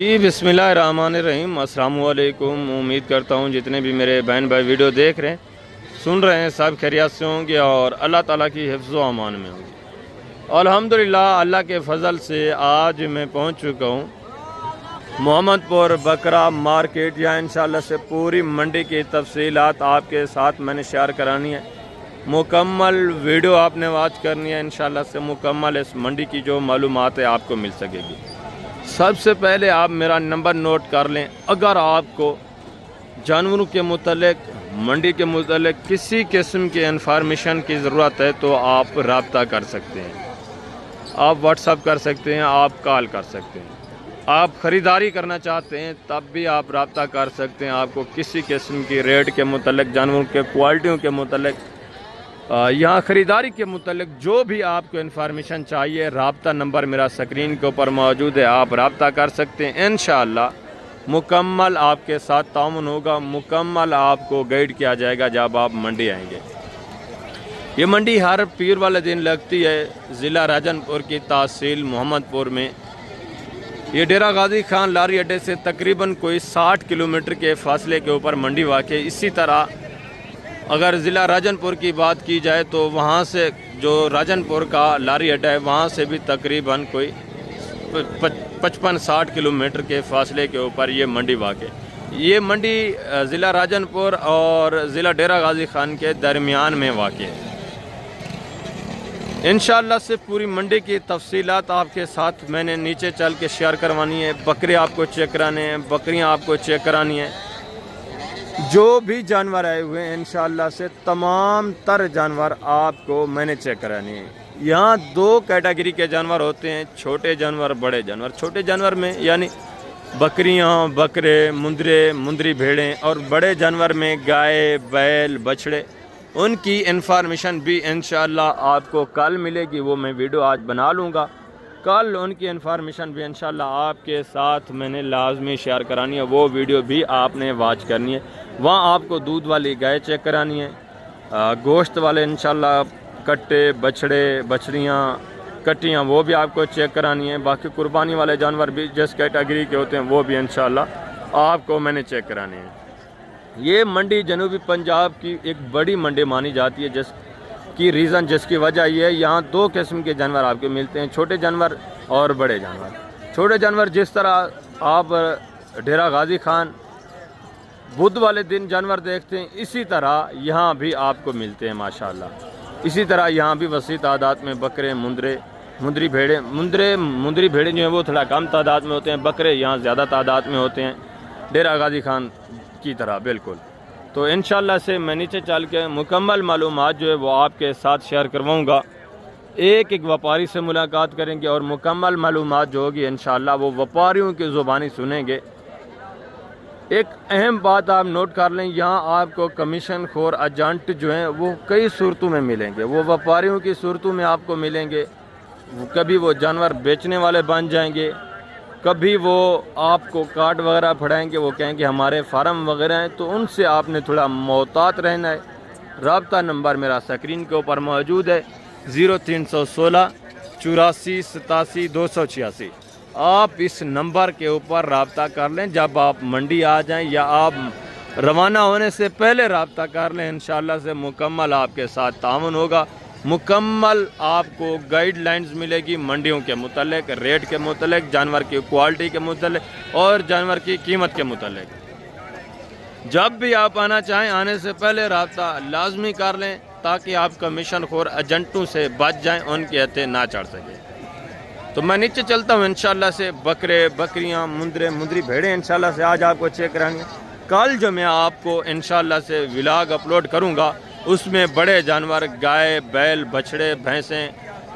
जी बिस्मिल्लाहिर्रहमानिर्रहीम, अस्सलाम वालेकुम। उम्मीद करता हूँ जितने भी मेरे बहन भाई वीडियो देख रहे हैं, सुन रहे हैं, सब खैरियत से होंगे और अल्लाह ताला की हिफ्ज़ व अमान में होंगे। अल्हम्दुलिल्लाह, अल्लाह के फ़ज़ल से आज मैं पहुँच चुका हूँ मोहम्मदपुर बकरा मार्केट। या इंशाअल्लाह से पूरी मंडी की तफसीलात आपके साथ मैंने शेयर करानी है। मुकम्मल वीडियो आपने वॉच करनी है। इंशाअल्लाह से मुकम्मल इस मंडी की जो मालूमात है आपको मिल सकेगी। सबसे पहले आप मेरा नंबर नोट कर लें। अगर आपको जानवरों के मुतल्लिक, मंडी के मुतल्लिक किसी किस्म की इन्फॉर्मेशन की ज़रूरत है तो आप रब्ता कर सकते हैं, आप व्हाट्सअप कर सकते हैं, आप कॉल कर सकते हैं। आप ख़रीदारी करना चाहते हैं तब भी आप रब्ता कर सकते हैं। आपको किसी किस्म की रेट के मुतल्लिक, जानवरों के क्वालिटियों के मुतल्लिक, यहाँ ख़रीदारी के मुतल्लिक जो भी आपको इन्फॉर्मेशन चाहिए, रब्ता नंबर मेरा स्क्रीन के ऊपर मौजूद है, आप रब्ता कर सकते हैं। इंशाअल्लाह मुकम्मल आपके साथ ताउन होगा, मुकम्मल आपको गाइड किया जाएगा जब आप मंडी आएंगे। ये मंडी हर पीर वाले दिन लगती है ज़िला राजनपुर की तहसील मोहम्मदपुर में। ये डेरा गाजी खान लारी अड्डे से तकरीबन कोई 60 किलोमीटर के फासले के ऊपर मंडी वाक़ है। इसी तरह अगर ज़िला राजनपुर की बात की जाए तो वहाँ से जो राजनपुर का लारी अड्डा है वहाँ से भी तकरीबन कोई 55-60 किलोमीटर के फासले के ऊपर ये मंडी वाक़ है। ये मंडी ज़िला राजनपुर और ज़िला डेरा गाजी खान के दरमियान में वाक़ है। इंशाअल्लाह से पूरी मंडी की तफसीलात आपके साथ मैंने नीचे चल के शेयर करवानी है। बकरे आपको चेक कराने हैं, बकरियाँ आपको चेक करानी है। जो भी जानवर आए हुए हैं इंशाअल्लाह से तमाम तर जानवर आपको मैंने चेक करानी है। यहाँ दो कैटेगरी के जानवर होते हैं, छोटे जानवर, बड़े जानवर। छोटे जानवर में यानी बकरियाँ, बकरे, मुंदरी भेड़ें, और बड़े जानवर में गाय, बैल, बछड़े, उनकी इन्फॉर्मेशन भी इंशाअल्लाह आपको कल मिलेगी। वो मैं वीडियो आज बना लूँगा, कल उनकी इन्फॉर्मेशन भी इंशाअल्लाह आपके साथ मैंने लाजमी शेयर करानी है। वो वीडियो भी आपने वॉच करनी है। वहाँ आपको दूध वाली गाय चेक करानी है, गोश्त वाले इंशाअल्लाह कट्टे, बछड़े, बछड़ियाँ, कट्टियाँ वो भी आपको चेक करानी है। बाकी कुर्बानी वाले जानवर भी जिस कैटेगरी के होते हैं वो भी इंशाअल्लाह आपको मैंने चेक कराने हैं। ये मंडी जनूबी पंजाब की एक बड़ी मंडी मानी जाती है, जिसकी रीज़न, जिसकी वजह ये है यहाँ दो किस्म के जानवर आपको मिलते हैं, छोटे जानवर और बड़े जानवर। छोटे जानवर जिस तरह आप डेरा गाजी खान बुध वाले दिन जानवर देखते हैं, इसी तरह यहाँ भी आपको मिलते हैं माशाल्लाह। इसी तरह यहाँ भी वसी तादाद में बकरे, मुंदरी भेड़े जो हैं वो थोड़ा कम तादाद में होते हैं, बकरे यहाँ ज़्यादा तादाद में होते हैं डेरा गाजी खान की तरह बिल्कुल। तो इंशाअल्लाह से मैं नीचे चल के मुकम्मल मालूमात जो है वो आपके साथ शेयर करवाऊँगा। एक एक व्यापारी से मुलाकात करेंगे और मुकम्मल मालूमात जो होगी इंशाअल्लाह वो व्यापारियों की ज़ुबानी सुनेंगे। एक अहम बात आप नोट कर लें, यहाँ आपको कमीशन खोर एजेंट जो हैं वो कई सूरतों में मिलेंगे। वो व्यापारियों की सूरतों में आपको मिलेंगे, कभी वो जानवर बेचने वाले बन जाएंगे, कभी वो आपको कार्ड वगैरह फड़ाएंगे, वो कहेंगे हमारे फार्म वगैरह हैं, तो उनसे आपने थोड़ा मोहतात रहना है। रब्ता नंबर मेरा स्क्रीन के ऊपर मौजूद है 0316 84 87 286। आप इस नंबर के ऊपर रब्ता कर लें। जब आप मंडी आ जाएं या आप रवाना होने से पहले रब्ता कर लें, इंशाअल्लाह से मुकम्मल आपके साथ ताउन होगा। मुकम्मल आपको गाइडलाइंस मिलेगी मंडियों के मुतल्लिक, रेट के मुतल्लिक, जानवर की क्वालिटी के मुतल्लिक और जानवर की कीमत के मुतल्लिक। जब भी आप आना चाहें, आने से पहले रब्ता लाजमी कर लें ताकि आप कमीशन खोर एजेंटों से बच जाएं, उनके हथे ना चढ़ सके। तो मैं नीचे चलता हूँ। इंशाअल्लाह से बकरे, बकरियाँ, मुंदरी भेड़ें इंशाअल्लाह से आज आपको चेक कराएंगे। कल जो मैं आपको इंशाअल्लाह से व्लॉग अपलोड करूँगा उसमें बड़े जानवर, गाय, बैल, बछड़े, भैंसें,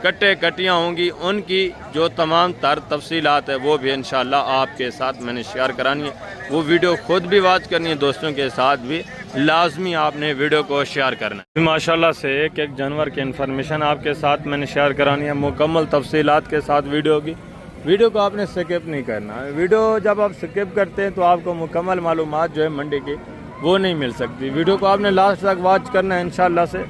कट्टे, कट्टियाँ होंगी, उनकी जो तमाम तर तफसीलात है वो भी इंशाअल्लाह आपके साथ मैंने शेयर करानी है। वो वीडियो खुद भी वॉच करनी है, दोस्तों के साथ भी लाजमी आपने वीडियो को शेयर करना है। माशाल्लाह से एक एक जानवर की इन्फॉर्मेशन आपके साथ मैंने शेयर करानी है मुकम्मल तफसीलात के साथ वीडियो की। वीडियो को आपने स्किप नहीं करना। वीडियो जब आप स्किप करते हैं तो आपको मुकम्मल मालूमात जो है मंडी की वो नहीं मिल सकती। वीडियो को आपने लास्ट तक वॉच करना है। इंशाअल्लाह से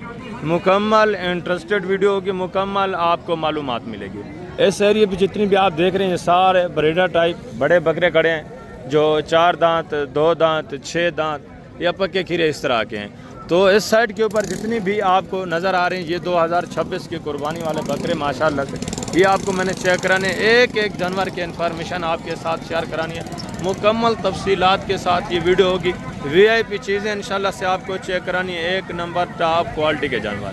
मुकम्मल इंटरेस्टेड वीडियो होगी, मुकम्मल आपको मालूमात मिलेगी। इस एरिए पे जितनी भी आप देख रहे हैं सारे ब्रीडर टाइप बड़े बकरे खड़े हैं, जो 4 दांत, 2 दांत, 6 दांत या पक्के खीरे इस तरह के हैं। तो इस साइड के ऊपर जितनी भी आपको नज़र आ रही हैं ये 2026 की कुर्बानी वाले बकरे माशाल्लाह से, ये आपको मैंने चेक कराने, एक एक जानवर के इन्फॉर्मेशन आपके साथ शेयर करानी है मुकम्मल तफसीलात के साथ। ये वीडियो होगी, VIP चीज़ें इंशाल्लाह से आपको चेक करानी है, एक नंबर टॉप क्वालिटी के जानवर।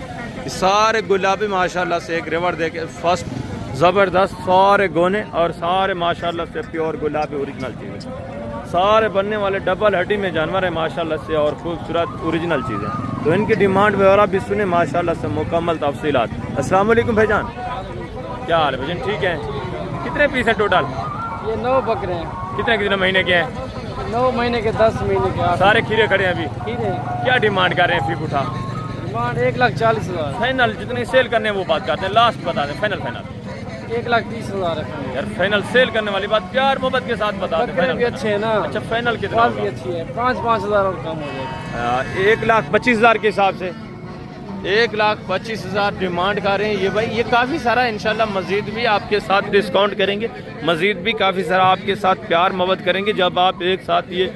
सारे गुलाबी माशाल्लाह से एक रिवर देखे फर्स्ट ज़बरदस्त, सारे गोने और सारे माशाल्लाह से प्योर गुलाबी ओरिजिनल चीज़ें, सारे बनने वाले डबल हड्डी में जानवर है माशाल्लाह से और खूबसूरत ओरिजिनल चीज़ें। तो इनकी डिमांड वगैरह भी सुने माशाल्लाह से मुकम्मल तफसीलात। अस्सलाम वालेकुम भाईजान, क्या हाल है भाईजान? ठीक है। कितने पीस हैं टोटल? ये 9 बकरे हैं। कितने महीने के हैं? 9 महीने के, 10 महीने के। सारे खीरे खड़े हैं अभी? खीरे। क्या डिमांड कर रहे हैं फी उठा? डिमांड 1,40,000। फाइनल जितनी सेल करने वो बात करते हैं, लास्ट बता दें। फाइनल 1,30,000 है यार, फाइनल सेल करने वाली बात प्यार मोहब्बत के साथ बता दें। बकरे भी अच्छे हैं ना। अच्छा, फाइनल कितना भी अच्छी है? 5,000 और कम हो जाएगा। 1,25,000 के हिसाब से 1,25,000 डिमांड कर रहे हैं ये भाई। ये काफ़ी सारा इंशाल्लाह मज़ीद भी आपके साथ डिस्काउंट करेंगे, मज़ीद भी काफ़ी सारा आपके साथ प्यार मोहब्बत करेंगे। जब आप एक साथ ये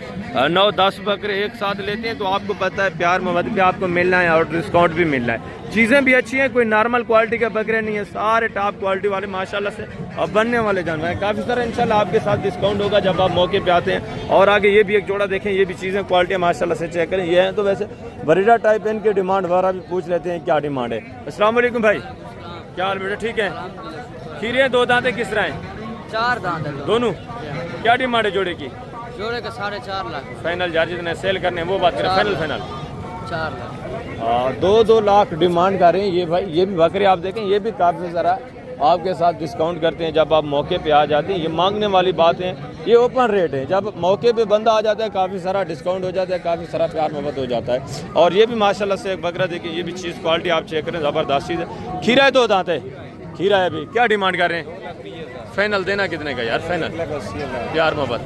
9-10 बकरे एक साथ लेते हैं तो आपको पता है प्यार मोहब्बत भी आपको मिलना है और डिस्काउंट भी मिलना है। चीज़ें भी अच्छी हैं, कोई नॉर्मल क्वालिटी के बकरे नहीं है, सारे टॉप क्वालिटी वाले माशाल्लाह से अब बनने वाले जानवर हैं। काफ़ी सारा इंशाल्लाह आपके साथ डिस्काउंट होगा जब आप मौके पे आते हैं। और आगे ये भी एक जोड़ा देखें, ये भी चीज़ें क्वालिटी माशाल्लाह से चेक करें। ये हैं तो वैसे बरीडा टाइप, इनकी डिमांड वगैरह भी पूछ लेते हैं क्या डिमांड है। अस्सलाम वालेकुम भाई, क्या हाल बेटा? ठीक है। खीरे 2 दांतें किस तरह हैं? 4 दांत है दोनों। क्या डिमांड है जोड़े की? जोड़े का 4.5 लाख। फाइनल यार जितने सेल करने हैं वो बात करें। फाइनल 4 लाख। 2 लाख डिमांड कर रहे हैं ये भाई। ये भी बकरे आप देखें, ये भी काफ़ी सारा आपके साथ डिस्काउंट करते हैं जब आप मौके पे आ जाते हैं। ये मांगने वाली बात है, ये ओपन रेट है। जब मौके पे बंदा आ जाता है काफ़ी सारा डिस्काउंट हो जाता है, काफ़ी सारा प्यार मोहब्बत हो जाता है। और ये भी माशाल्लाह से एक बकरा देखिए, ये भी चीज़ क्वालिटी आप चेक करें, ज़बरदस्त चीज़ है। खीरा है 2 दांत है, खीरा है। अभी क्या डिमांड कर रहे हैं? फाइनल देना कितने का यार? फाइनल प्यार मोहब्बत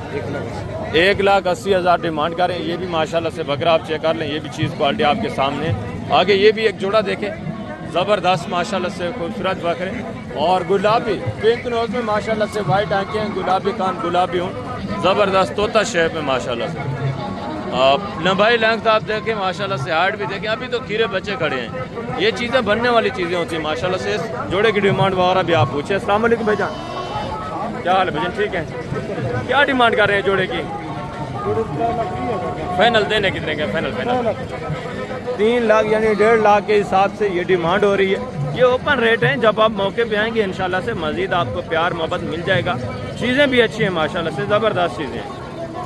1,80,000 डिमांड कर रहे हैं। ये भी माशाल्लाह से बकरा आप चेक कर लें, ये भी चीज़ क्वालिटी आपके सामने। आगे ये भी एक जोड़ा देखें, ज़बरदस्त माशाल्लाह से खूबसूरत बकरे और गुलाबी पिंक नोज में माशाल्लाह से, वाइट आंखें, गुलाबी कान, गुलाबी हूँ, ज़बरदस्त तोता शेप में माशाल्लाह से। लंबाई लेंथ आप देखें माशाल्लाह से, हाइट भी देखें। अभी तो खीरे बच्चे खड़े हैं, ये चीज़ें बनने वाली चीज़ें होती हैं माशाल्लाह से। इस जोड़े की डिमांड वगैरह भी आप पूछे। अस्सलाम वालेकुम भाईजान, क्या हाल है भाईजान? ठीक है। क्या डिमांड कर रहे हैं जोड़े की? फाइनल देने कितने के? फाइनल 3 लाख यानी 1.5 लाख के हिसाब से ये डिमांड हो रही है। ये ओपन रेट है, जब आप मौके पे आएंगे इंशाल्लाह से मज़ीद आपको प्यार मोहब्बत मिल जाएगा। चीज़ें भी अच्छी हैं माशाल्लाह से, ज़बरदस्त चीज़ें हैं,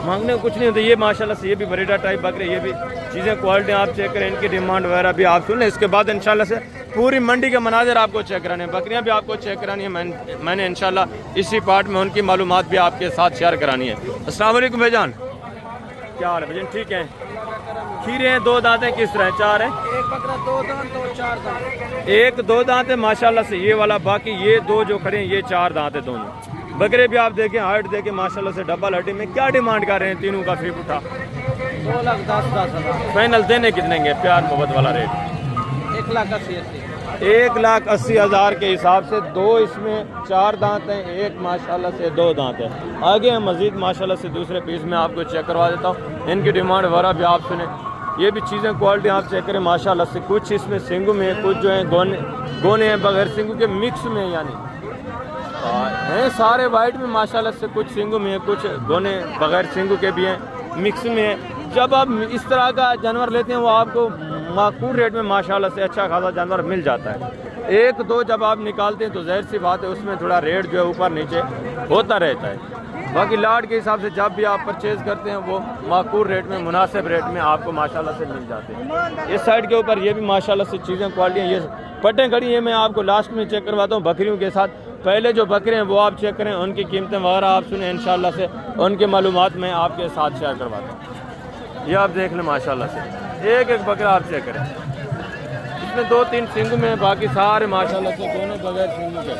मांगने को कुछ नहीं होता। ये माशाल्लाह से ये भी बरीडा टाइप बकरे, ये भी चीज़ें क्वालिटी आप चेक करें, इनकी डिमांड वगैरह भी आप सुन लें। इसके बाद इंशाल्लाह से पूरी मंडी के मनाज़र आपको चेक कराने हैं, बकरियाँ भी आपको चेक करानी है। मैंने इंशाल्लाह इसी पार्ट में उनकी मालूमात भी आपके साथ शेयर करानी है। अस्सलाम वालेकुम भाईजान, क्या हाल है भाईजान? ठीक है। खीरे हैं 2 दांतें किस तरह? 4 है। एक बकरा 2 दांत और 4 दांत। एक 2 दांत है माशाल्लाह से ये वाला, बाकी ये 2 जो खड़े हैं ये 4 दांत है दोनों। बकरे भी आप देखें, हाइट देखें माशाल्लाह से डबल हड्डी में। क्या डिमांड कर रहे हैं तीनों का? फी उठा 2,10,000। फाइनल देने कितने के? प्यार मोहब्बत वाला रेट 1,80,000। 1,80,000 के हिसाब से। 2 इसमें 4 दांत हैं, एक माशाल्लाह से 2 दांत है। आगे हम मज़ीद माशाल्लाह से दूसरे पीस में आपको चेक करवा देता हूँ, इनकी डिमांड वगैरह भी आप सुने। ये भी चीज़ें क्वालिटी आप चेक करें माशाल्लाह से। कुछ इसमें सिंगू में है, कुछ जो है गोने हैं बगैर सिंगू के मिक्स में, यानी हैं सारे वाइट में माशाल्लाह से। कुछ सिंगू में है, कुछ गोने बगैर सिंगू के भी हैं, मिक्स में है। जब आप इस तरह का जानवर लेते हैं वो आपको माकूल रेट में माशाल्लाह से अच्छा खासा जानवर मिल जाता है। 1-2 जब आप निकालते हैं तो ज़ाहिर सी बात है उसमें थोड़ा रेट जो है ऊपर नीचे होता रहता है। बाकी लाट के हिसाब से जब भी आप परचेज़ करते हैं वो माकूल रेट में, मुनासिब रेट में आपको माशाल्लाह से मिल जाते हैं। इस साइड के ऊपर ये भी माशाल्लाह से चीज़ें क्वालिटी हैं। ये पट्टें खड़ी हैं, मैं आपको लास्ट में चेक करवाता हूँ बकरियों के साथ। पहले जो बकरे हैं वो आप चेक करें, उनकी कीमतें वगैरह आप सुने इंशाल्लाह से, उनकी मालूमात मैं आपके साथ शेयर करवाता हूँ। ये आप देख लें माशाल्लाह से, एक एक बकरा आप चेक करें। इसमें 2-3 सिंगू में, बाकी सारे माशाल्लाह से दोनों बगैर सिंगू के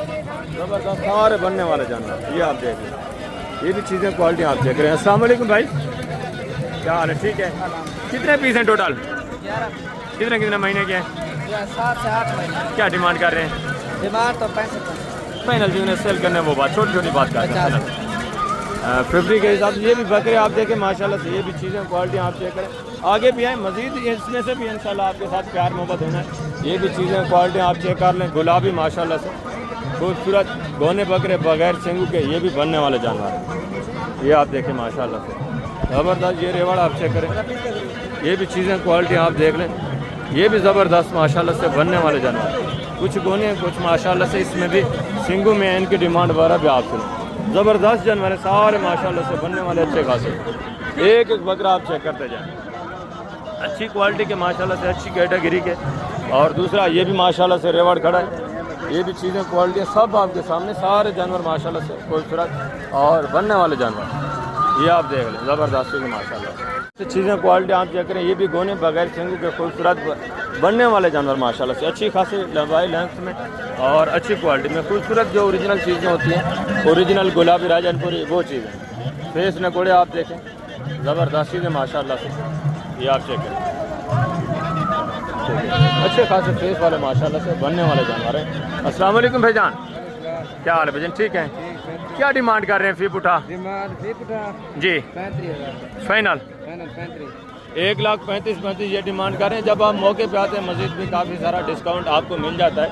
ज़बरदस्त सारे बनने वाले जानवर। ये आप देख लें, ये भी चीज़ें क्वालिटी आप चेक करें। अस्सलाम वालेकुम भाई, क्या हाल है? ठीक है। कितने पीस हैं टोटल? 11। कितने महीने के हैं? 7 से 8 महीने। क्या डिमांड कर रहे हैं? डिमांड तो 65। फाइनल जो उन्हें सेल करने वो बात छोटी छोटी बात करते हैं फाइनल। फैब्रिक के हिसाब से ये भी बकरे आप देखें माशाल्लाह से, ये भी चीज़ें क्वालिटी आप चेक करें। आगे भी आए मज़ीद इसमें से भी इंशाल्लाह आपके साथ प्यार मोहब्बत होना है। ये भी चीज़ें क्वालिटी आप चेक कर लें। गुलाबी माशाल्लाह से खूबसूरत गोने बकरे बगैर सिंगू के, ये भी बनने वाले जानवर हैं। ये आप देखें माशाल्लाह से ज़बरदस्त। ये रेवड़ आप चेक करें, ये भी चीज़ें क्वालिटी आप देख लें। ये भी ज़बरदस्त माशाल्लाह से बनने वाले जानवर, कुछ गोने कुछ माशाल्लाह से इसमें भी सिंगू में इनकी डिमांड वगैरह भी आप सुनो। ज़बरदस्त जानवर है सारे माशाल्लाह से बनने वाले अच्छे खासे। एक एक बकरा आप चेक करते जाएं, अच्छी क्वालिटी के माशाल्लाह से, अच्छी कैटेगरी के। और दूसरा ये भी माशाल्लाह से रेवड़ खड़ा है। ये भी चीज़ें क्वालिटी सब आपके सामने, सारे जानवर माशाल्लाह से खूबसूरत और बनने वाले जानवर ये आप देख लें। ज़बरदस्ती के माशाल्लाह से चीज़ें क्वालिटी आप चेक करें। ये भी गोने बगैर सिंगू के खूबसूरत बनने वाले जानवर माशाल्लाह से, अच्छी खासी लंबाई लेंथ में और अच्छी क्वालिटी में खूबसूरत जो ओरिजिनल चीज़ें होती हैं, ओरिजिनल गुलाबी राजनपुरी वो चीज़ें। फेस नकोड़े आप देखें ज़बरदस्ती से माशाल्लाह से, ये आप चेक करें अच्छे खासे फेस वाले माशाल्लाह से बनने वाले जानवर हैं। अस्सलाम वालेकुम भाईजान, क्या हाल है भाईजान? ठीक है। क्या डिमांड कर रहे हैं फी पुठा? जी 35,000 फाइनल 35। 1,35,35 ये डिमांड कर रहे हैं। जब आप मौके पे आते हैं मज़ीद भी काफ़ी सारा डिस्काउंट आपको मिल जाता है।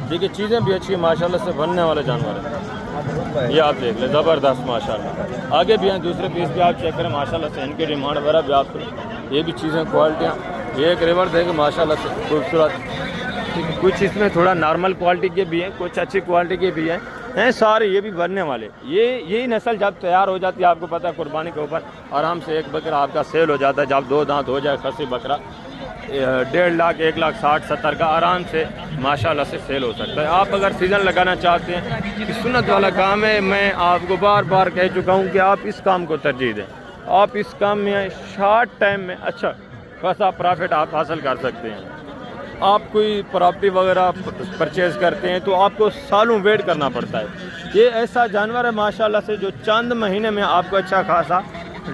देखिए चीज़ें भी अच्छी माशाल्लाह से बनने वाले जानवर हैं। ये आप देख लें ज़बरदस्त माशाल्लाह। आगे भी हैं दूसरे पीस भी आप चेक करें माशाल्लाह से, इनकी डिमांड वगैरह भी आप करें। ये भी चीज़ें क्वालिटियाँ, ये एक रिवर देखें माशाल्लाह से खूबसूरत। कुछ इसमें थोड़ा नॉर्मल क्वालिटी के भी हैं, कुछ अच्छी क्वालिटी के भी हैं सारे। ये भी बनने वाले, यही नस्ल जब तैयार हो जाती है आपको पता है कुर्बानी के ऊपर आराम से एक बकरा आपका सेल हो जाता है। जब 2 दांत हो जाए खसी बकरा 1.5 लाख 1,60,70 का आराम से माशाल्लाह से सेल हो सकता है। आप अगर सीज़न लगाना चाहते हैं कि सुन्नत वाला काम है, मैं आपको बार बार कह चुका हूँ कि आप इस काम को तरजीह दें। आप इस काम में शॉर्ट टाइम में अच्छा खासा प्रॉफिट आप हासिल कर सकते हैं। आप कोई प्रॉपर्टी वगैरह परचेज़ करते हैं तो आपको सालों वेट करना पड़ता है। ये ऐसा जानवर है माशाल्लाह से जो चंद महीने में आपको अच्छा खासा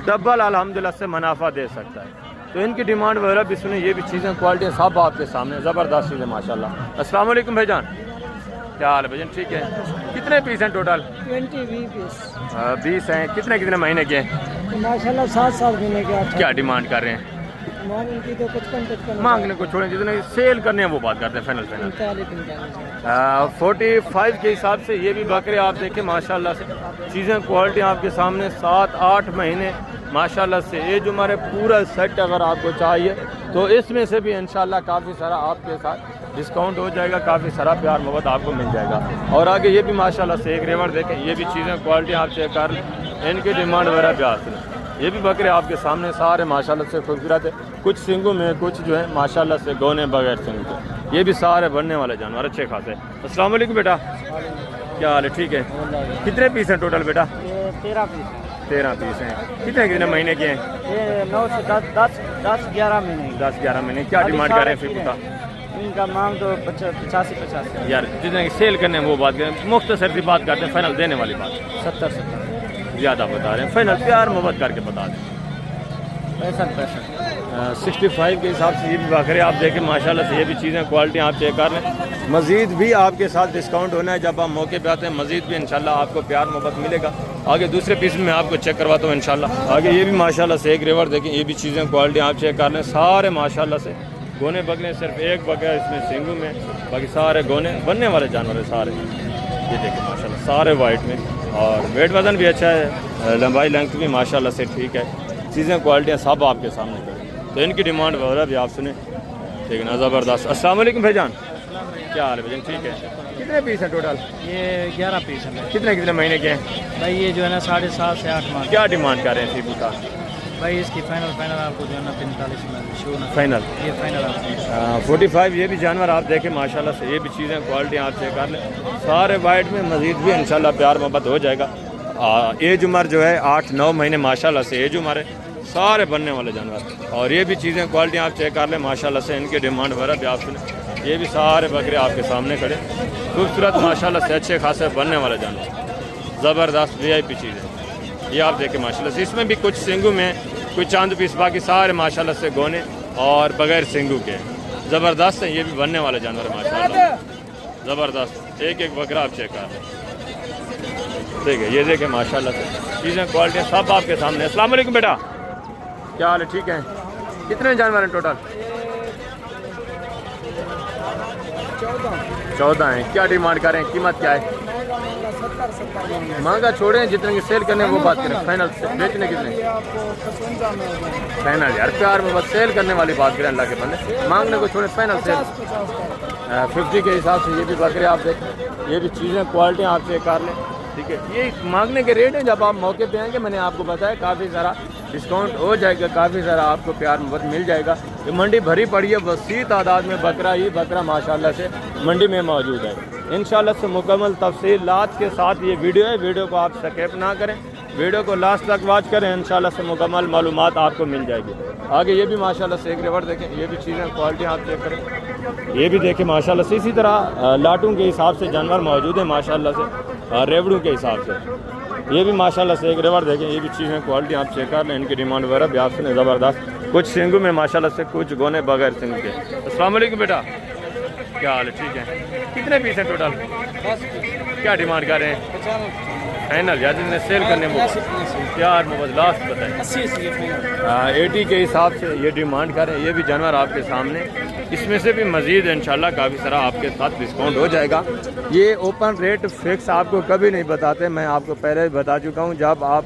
डबल अल्हम्दुलिल्लाह से मुनाफा दे सकता है। तो इनकी डिमांड वगैरह भी सुने, ये भी चीज़ें क्वालिटी सब आपके सामने ज़बरदस्त चीज़ें माशाल्लाह। अस्सलाम वालेकुम भाईजान, क्या हाल है भाईजान? ठीक है। कितने पीस हैं टोटल? 20 पीस 20 हैं। कितने महीने के हैं? माशाल्लाह 7 महीने के। क्या डिमांड कर रहे हैं? उनकी तो कुछ मांगने को छोड़ें, जितने सेल करने हैं वो बात करते हैं फाइनल। 45 के हिसाब से ये भी बकरे आप देखें माशाल्लाह से, चीज़ें क्वालिटी आपके सामने। 7-8 महीने माशाल्लाह से। ये जो हमारे पूरा सेट अगर आपको चाहिए तो इसमें से भी इंशाल्लाह काफ़ी सारा आपके साथ डिस्काउंट हो जाएगा, काफ़ी सारा प्यार मोहब्बत आपको मिल जाएगा। और आगे ये भी माशाल्लाह से एक रेवर देखें, ये भी चीज़ें क्वालिटी आप चेक कर लें, इनकी डिमांड वगैरह भी आती है। ये भी बकरे आपके सामने सारे माशाल्लाह से खूबसूरत है, कुछ सिंगू में कुछ जो है माशाल्लाह से गोने बगैर सिंगू के। ये भी सारे बनने वाले जानवर अच्छे खासे। अस्सलाम वालेकुम बेटा, क्या हाल है? ठीक है। कितने पीस हैं टोटल बेटा? 13 पीस। 13 पीस हैं। कितने महीने के हैं? ये 9 से 10-11 महीने। 10-11 महीने। क्या डिमांड कर रहे हैं फिर का? इनका मांग तो 85 यार जितने सेल करने में वो बात करें, मुख्तसर सी बात करते हैं, फाइनल देने वाली बात 70 ज़्यादा बता रहे हैं, फाइनल प्यार मोहब्बत करके बता दें। 65 65 के हिसाब से ये भी बकरे आप देखें माशाल्लाह से, ये भी चीज़ें क्वालिटी आप चेक कर लें। मज़ीद भी आपके साथ डिस्काउंट होना है जब आप मौके पे आते हैं, मज़ीद भी इंशाल्लाह आपको प्यार मोहब्बत मिलेगा। आगे दूसरे पीस में आपको चेक करवाता हूँ इंशाल्लाह। आगे ये भी माशाल्लाह से एक रेवर देखें, ये भी चीज़ें क्वालिटी आप चेक कर लें। सारे माशाल्लाह से गोने बकरे, सिर्फ एक बकरा इसमें सिंगू में, बाकी सारे गोने बनने वाले जानवर हैं सारे। ये देखें माशाल्लाह सारे वाइट में, और वेट वज़न भी अच्छा है, लंबाई लेंथ भी माशाल्लाह से ठीक है। चीज़ें क्वालिटियाँ सब आपके सामने करें, तो इनकी डिमांड वगैरह भी आप सुने, ठीक है ना? ज़बरदस्त। अस्सलाम वालेकुम भाईजान, क्या हाल है भाईजान? ठीक है। कितने पीस हैं टोटल? ये 11 पीस है। कितने महीने के हैं भाई? ये जो है ना 7.5 से 8 माह। क्या डिमांड कर रहे हैं सीबू का? भाई इसकी फाइनल आपको जो है ना 45 में शो ना फाइनल। ये फाइनल आपको 45। ये भी जानवर आप देखें माशाल्लाह से, ये भी चीज़ें क्वालिटी आप चेक कर लें, सारे वाइट में। मज़ीद भी इंशाल्लाह प्यार मोहब्बत हो जाएगा। एज उम्र जो है 8-9 महीने माशाल्लाह से एज उम्र है, सारे बनने वाले जानवर। और ये भी चीज़ें क्वालिटी आप चेक कर लें माशाल्लाह से, इनकी डिमांड वगैरह भी आप सुने। ये भी सारे बकरे आपके सामने खड़े, खूबसूरत माशाल्लाह से अच्छे खासे बनने वाले जानवर, ज़बरदस्त VIP चीज़ें। ये आप देखें माशाल्लाह से, इसमें भी कुछ सिंगू में कुछ चांद पीस, बाकी सारे माशाल्लाह से गोने और बगैर सिंगू के ज़बरदस्त हैं। ये भी बनने वाले जानवर माशाल्लाह। ज़बरदस्त, एक एक बकरा आप चेक कर ठीक है। ये देखें माशाल्लाह से चीज़ें क्वालिटी सब आपके सामने। अस्सलाम वालेकुम बेटा, क्या हाल है? ठीक है। कितने जानवर हैं टोटल? 14 हैं। क्या डिमांड कर रहे हैं, कीमत क्या है? महंगा छोड़ें, जितने की सेल करने वो बात करें। फाइनल से बेचने कितने? 65,000 प्यार में बस सेल करने वाली बात करें। अल्लाह के बंदे मांगने को छोड़े, फाइनल सेल 50 के हिसाब से। ये भी बकरे आप देखें, ये भी चीज़ें क्वालिटी आप चेक कर लें ठीक है। ये मांगने के रेट हैं, जब आप मौके पे आएंगे मैंने आपको बताया काफ़ी सारा डिस्काउंट हो जाएगा, काफ़ी सारा आपको प्यार मोहब्बत मिल जाएगा। ये मंडी भरी पड़ी है, वसी तादाद में बकरा ही बकरा माशाल्लाह से मंडी में मौजूद है। इंशाल्लाह से मुकम्मल तफसीलात के साथ ये वीडियो है, वीडियो को आप स्किप ना करें, वीडियो को लास्ट तक वॉच करें। इंशाल्लाह से मुकम्मल मालूमात आपको मिल जाएगी। आगे ये भी माशाल्लाह से एक रिवर देखें, ये भी चीज़ें क्वालिटी आप चेक करें। ये भी देखें माशाल्लाह से इसी तरह लाटों के हिसाब से जानवर मौजूद है माशाल्लाह से, रेवड़ों के हिसाब से। ये भी माशाल्लाह से एक रिवर देखें, ये भी चीज़ें क्वालिटी आप चेक कर लें। इनकी डिमांड वगैरह भी आपसे ज़बरदस्त, कुछ सिंगू में माशाल्लाह से, कुछ गोने बगैर सिंग के। अस्सलाम वालेकुम बेटा, क्या हाल है? ठीक है। कितने पीस हैं टोटल? क्या डिमांड कर रहे हैं? फाइनल या जितने सेल करने में प्यार मोहब्बत लास्ट बताएं। 80 के हिसाब से ये डिमांड कर रहे हैं। ये भी जानवर आपके सामने, इसमें से भी मज़ीद इंशाल्लाह काफ़ी सारा आपके साथ डिस्काउंट हो जाएगा। ये ओपन रेट फिक्स आपको कभी नहीं बताते, मैं आपको पहले ही बता चुका हूँ। जब आप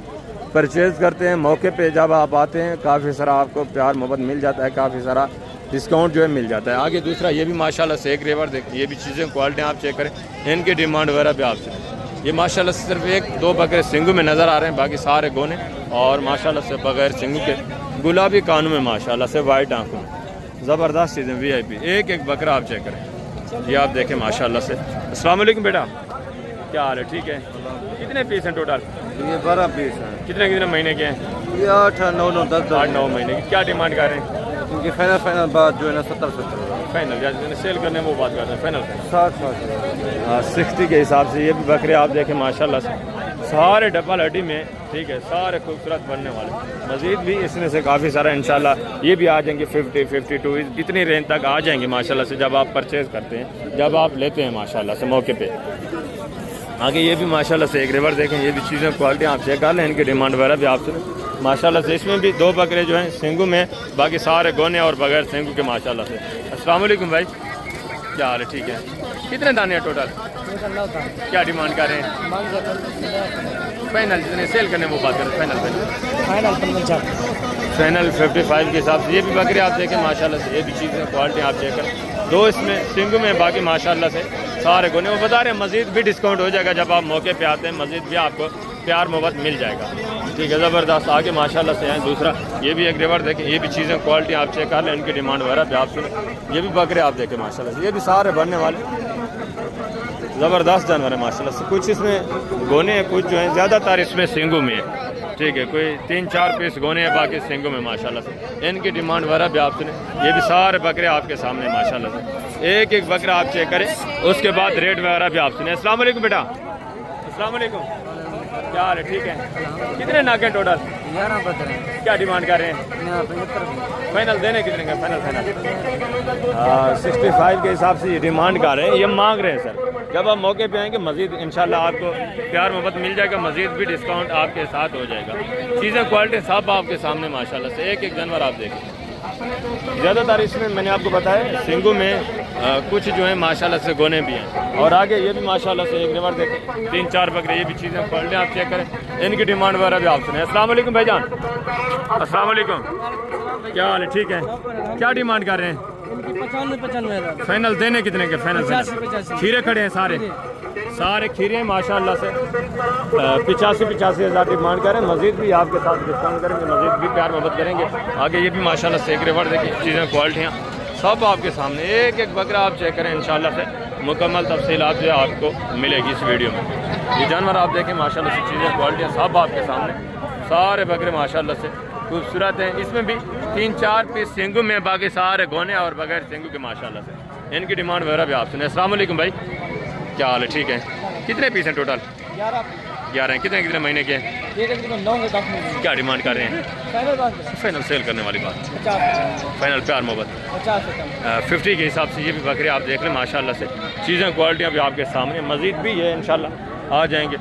परचेज़ करते हैं मौके पे, जब आप आते हैं काफ़ी सारा आपको प्यार मोहब्बत मिल जाता है, काफ़ी सारा डिस्काउंट जो है मिल जाता है। आगे दूसरा ये भी माशाल्लाह से एक रेवर देखें, ये भी चीज़ें क्वालिटी आप चेक करें, इनकी डिमांड वगैरह भी आपसे। ये माशाल्लाह से सिर्फ एक दो बकरे सिंगू में नज़र आ रहे हैं, बाकी सारे गोने और माशाल्लाह से बगैर सिंगू के गुलाबी कानों में माशाल्लाह से वाइट आंखों में ज़बरदस्त चीज़ें VIP। एक एक बकरा आप चेक करें, ये आप देखें माशाल्लाह से। अस्सलाम वालेकुम बेटा, क्या हाल है? ठीक है। कितने पीस हैं टोटल? ये 12 पीस है। कितने महीने के हैं? ये 8, 9, 10, 8-9 महीने की। क्या डिमांड कर रहे हैं? इनकी फाइनल बात जो है ना 70 फाइनल या जितने सेल करने वो बात करते हैं फाइनल 60 60 के हिसाब से। ये भी बकरे आप देखें माशाल्लाह से, सारे डबल हड्डी में ठीक है, सारे खूबसूरत बनने वाले। मज़ीद भी इसमें से काफ़ी सारा इंशाल्लाह ये भी आ जाएंगे 50, 52 इतनी रेंज तक आ जाएंगे माशाल्लाह से, जब आप परचेज़ करते हैं, जब आप लेते हैं माशाल्लाह से मौके पे। आगे ये भी माशाल्लाह से एक रिवर देखें, ये भी चीज़ें क्वालिटी आप चेक कर लें, इनकी डिमांड वगैरह भी आपसे माशाल्लाह से। इसमें भी 2 बकरे जो हैं सिंगू में, बाकी सारे गोने और बगैर सिंगू के माशाल्लाह से। अस्सलाम वालेकुम भाई, क्या हाल है? ठीक है। कितने दाने हैं टोटल? क्या डिमांड कर रहे हैं? फाइनल जितने सेल करने वो बात करें। फाइनल 55 के हिसाब से। ये भी बकरे आप देखें माशाल्लाह से, ये भी चीज़ें क्वालिटी आप चेक करें। 2 इसमें सिंगू में, बाकी माशाल्लाह से सारे गोने। वो बता रहे हैं मज़ीद भी डिस्काउंट हो जाएगा जब आप मौके पे आते हैं, मज़ीद भी आपको प्यार मोहब्बत मिल जाएगा ठीक है। ज़बरदस्त। आगे माशाल्लाह से हैं दूसरा, ये भी एक रिवर देखें, ये भी चीज़ें क्वालिटी आप चेक कर लें, इनकी डिमांड वगैरह भी आप सुने। ये भी बकरे आप देखें माशाल्लाह से, ये भी सारे बनने वाले ज़बरदस्त जानवर है माशाल्लाह से। कुछ इसमें गोने हैं, कुछ जो हैं ज़्यादातर इसमें सिंगू में है ठीक है। कोई 3-4 पीस गोने हैं, बाकी सिंगू में माशाल्लाह से। इनकी डिमांड वगैरह भी आप सुने। ये भी सारे बकरे आपके सामने माशाल्लाह से, एक एक बकरा आप चेक करें, उसके बाद रेट वगैरह भी आप सुने। अस्सलाम वालेकुम बेटा, अस्सलाम वालेकुम, क्या हाल है? ठीक है। कितने नाके टोटल? 11 बकरे। क्या डिमांड कर रहे हैं? 75 फाइनल देने कितने का? फाइनल 65 के हिसाब से ये डिमांड कर रहे हैं, ये मांग रहे हैं सर। जब आप मौके पे आएंगे मज़ीद इंशाल्लाह आपको प्यार मोहब्बत मिल जाएगा, मज़ीद भी डिस्काउंट आपके साथ हो जाएगा। चीज़ें क्वालिटी सब आपके सामने माशाल्लाह से, एक एक जानवर आप देखें। ज़्यादातर इसमें मैंने आपको बताया सिंगू में कुछ जो है माशाल्लाह से गोने भी हैं, और आगे ये भी माशाल्लाह से एक रिवर देखें, 3-4 बकरे। ये भी चीज़ें क्वालिटी आप चेक करें, इनकी डिमांड वगैरह भी आप सुने। अस्सलाम वालेकुम भाईजान, अस्सलाम वालेकुम, क्या हाल है? ठीक है। क्या डिमांड कर रहे हैं? 95 फाइनल देने कितने के? फाइनल खीरे खड़े हैं सारे खीरे हैं माशाल्लाह से। 85 हज़ार डिमांड करें, मज़ीद भी आपके साथ डिस्काउंट करेंगे, मज़ीद भी प्यार मोहब्बत करेंगे। आगे ये भी माशाल्लाह से एक रिवर देखिए, चीज़ें क्वालिटियाँ सब आपके सामने, एक एक बकरा आप चेक करें इंशाल्लाह से। मुकम्मल तफसीलात जो है आपको मिलेगी इस वीडियो में। ये जानवर आप देखें माशाल्लाह से, चीज़ें क्वालिटियाँ सब आपके सामने, सारे बकरे माशाल्लाह से खूबसूरत हैं। इसमें भी 3-4 पीस सिंगू में, बाकी सारे गोने और बगैर सिंगू के माशाल्लाह से। इनकी डिमांड वगैरह भी आप सुने। अस्सलाम वालेकुम भाई, क्या हाल है? ठीक है। कितने पीस हैं टोटल? 11 हैं। कितने कितने महीने के हैं? ये तकरीबन 9 से 10 महीने। क्या डिमांड कर रहे हैं? फाइनल बात है, फाइनल सेल करने वाली बात, 50 फाइनल प्यार मोहब्बत 50 से कम। 50 के हिसाब से ये भी बकरे आप देख लें माशाल्लाह से, चीज़ें क्वालिटियाँ भी आपके सामने, मज़ीद भी है इंशाल्लाह आ जाएंगे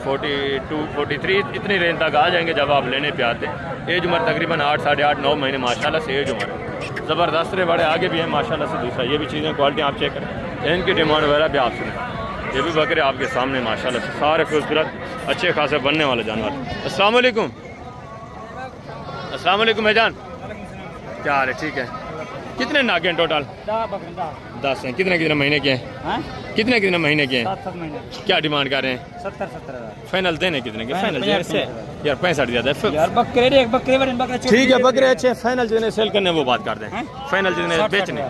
42 43 इतनी रेंज तक आ जाएंगे जब आप लेने पे आते हैं। एज उम्र तकरीबन 8 साढ़े 8 9 महीने माशाल्लाह से एज उम्र है, ज़बरदस्त रे बड़े आगे भी हैं माशाल्लाह से। दूसरा ये भी चीज़ें क्वालिटी आप चेक करें, इनकी डिमांड वगैरह भी आप सुनें। ये भी बकरे आपके सामने माशाल्लाह से सारे खूबसूरत अच्छे खासे बनने वाले जानवर। अस्सलाम वालेकुम, अस्सलाम वालेकुम भाईजान, क्या हाल है? ठीक है। कितने नागे हैं टोटल? 10 हैं। कितने कितने महीने के हैं? कितने कितने महीने के हैं? 7 महीने। क्या डिमांड कर रहे हैं? 70 हज़ार। फाइनल देने कितने के? फाइनल देने से यार 65 ज़्यादा है। यार बकरे एक बकरे बड़े बकरे ठीक है, बकरे अच्छे, फाइनल जितने सेल करने वो बात कर दें, फाइनल जितने बेचने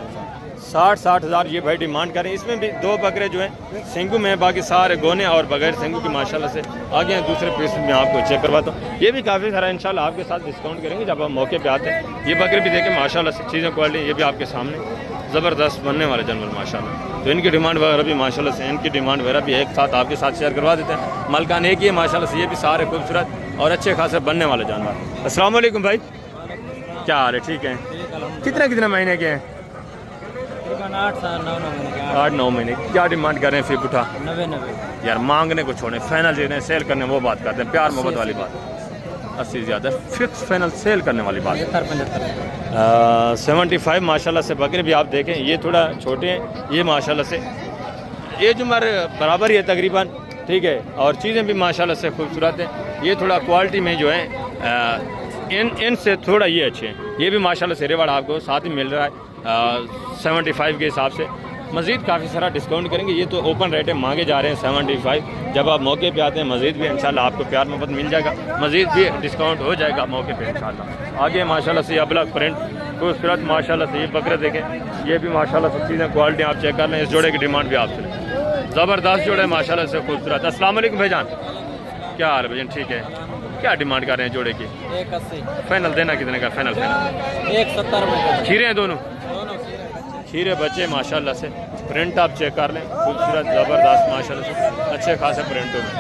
60 हज़ार ये भाई डिमांड करें। इसमें भी 2 बकरे जो हैं सिंगू में, बाकी सारे गोने और बगैर सिंगू की माशाल्लाह से आगे हैं। दूसरे पीस में आपको चेक करवाता हूँ, ये भी काफ़ी सारा इंशाल्लाह आपके साथ डिस्काउंट करेंगे जब आप मौके पे आते हैं। ये बकरे भी देखें माशाल्लाह से, चीज़ें क्वालिटी ये भी आपके सामने ज़बरदस्त बनने वाले जानवर माशाल्लाह। तो इनकी डिमांड वगैरह भी माशाल्लाह से, इनकी डिमांड वगैरह भी एक साथ आपके साथ शेयर करवा देते हैं। मालकान एक ही है माशाल्लाह से, ये भी सारे खूबसूरत और अच्छे खासे बनने वाले जानवर। अस्सलाम वालेकुम भाई, क्या हाल है? ठीक है। कितने कितने महीने के हैं? 8 9 महीने। क्या डिमांड कर रहे हैं? फिर उठा 90 यार, मांगने को छोड़े, फाइनल जितने सेल करने वो बात करते हैं, प्यार मोहब्बत वाली बात। 80 ज़्यादा, फिक्स फाइनल सेल करने वाली बात। 75 माशाल्लाह से बकरे भी आप देखें, ये थोड़ा छोटे हैं, ये माशाल्लाह से एज उम्र बराबर ही है तकरीबन, ठीक है, और चीज़ें भी माशाल्लाह से खूबसूरत हैं। ये थोड़ा क्वालिटी में जो है इन से थोड़ा ये अच्छे हैं। ये भी माशाल्लाह से रेवाड़ आपको साथ ही मिल रहा है 75 के हिसाब से। मज़ीद काफ़ी सारा डिस्काउंट करेंगे, ये तो ओपन रेट है, मांगे जा रहे हैं 75। जब आप मौके पे आते हैं मज़ीद भी इंशाल्लाह आपको प्यार मोहब्बत मिल जाएगा, मज़ीद भी डिस्काउंट हो जाएगा मौके पे इंशाल्लाह। आगे माशाल्लाह से अबलग प्रिंट खूबसूरत माशाल्लाह से ये बकरे देखें, ये भी माशाल्लाह से चीज़ें क्वालिटी आप चेक कर लें। इस जोड़े की डिमांड भी आप सुनें, ज़बरदस्त जोड़े माशाल्लाह से खूबसूरत। अस्सलाम वालेकुम भाईजान, क्या हाल है भाईजान? ठीक है। क्या डिमांड कर रहे हैं जोड़े की? 180। फाइनल देना कितने का? फाइनल 170 में। खीरे हैं दोनों? खीरे बच्चे माशाल्लाह से, प्रिंट आप चेक कर लें, खूबसूरत ज़बरदस्त माशाल्लाह से अच्छे खासे प्रिंटों में